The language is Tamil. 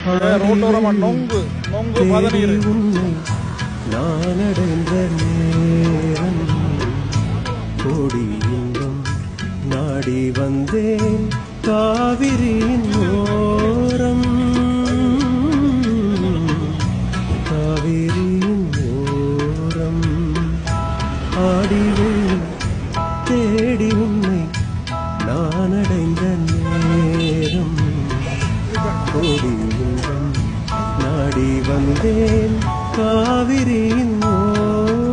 ரோட்டோரமா நொங்கு நொங்கு பதநீர் உன்னை நான் அடைந்த நேரம் கோடி இன்பம் நாடி வந்தேன் காவிரியின் ஓரம் காவிரியின் ஓரம் ஆடிவேன் தேடி உன்னை நான் அடைந்த நேரம் கோடி இன்பம் நாடி வந்தேன் காவிரியின் ஓரம்